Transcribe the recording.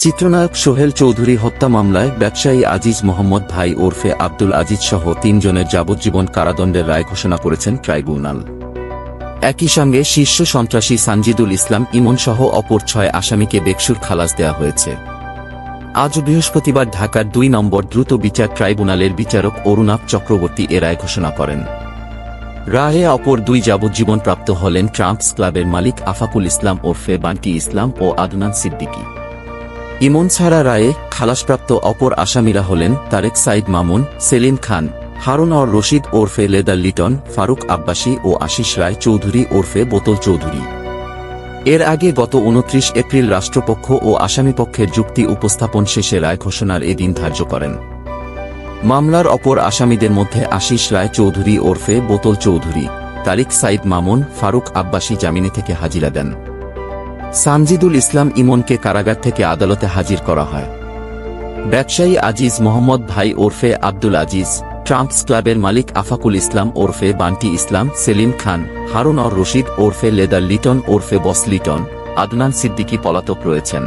চিত্রনায়ক সোহেল চৌধুরী হত্যা মামলায় ব্যবসায়ী আজিজ মোহাম্মদ ভাই ওরফে আব্দুল আজিজ সহ ৩ জনের যাবজ্জীবন কারাদণ্ডের রায় ঘোষণা করেছেন ট্রাইব্যুনাল। একই সঙ্গে শীর্ষ সন্ত্রাসী সানজিদুল ইসলাম ইমন সহ অপর ৬ আসামিকে বেকসুর খালাস দেওয়া হয়েছে। আজ বৃহস্পতিবার ঢাকার ২ নম্বর দ্রুত বিচার ট্রাইব্যুনালের বিচারক অরুণাভ চক্রবর্তী এ রায় ঘোষণা করেন। রায়ে অপর ২ যাবজ্জীবন প্রাপ্ত হলেন ট্রাম্পস ক্লাবের মালিক আফাকুল ইসলাম ওরফে বান্টি ইসলাম ও আদনান সিদ্দিকী। ইমন ছাড়া রায়ে খালাসপ্রাপ্ত অপর আসামিরা হলেন তারেক সাইদ মামুন, সেলিম খান, হারুন অর রশিদ ওরফে লেদার লিটন, ফারুক আব্বাসী ও আশিস রায় চৌধুরী ওরফে বোতল চৌধুরী। এর আগে গত ২৯ এপ্রিল রাষ্ট্রপক্ষ ও আসামিপক্ষের যুক্তি উপস্থাপন শেষে রায় ঘোষণার এদিন ধার্য করেন। মামলার অপর আসামিদের মধ্যে আশিস রায় চৌধুরী ওরফে বোতল চৌধুরী, তারিক সাইদ মামুন, ফারুক আব্বাসী জামিনে থেকে হাজিরা দেন। সানজিদুল ইসলাম ইমনকে কারাগার থেকে আদালতে হাজির করা হয়। ব্যবসায়ী আজিজ মোহাম্মদ ভাই ওরফে আব্দুল আজিজ, ট্রাম্পস ক্লাবের মালিক আফাকুল ইসলাম ওরফে বান্টি ইসলাম, সেলিম খান, হারুন অর রশিদ ওরফে লেদার লিটন ওরফে বস লিটন, আদনান সিদ্দিকী পলাতক রয়েছেন।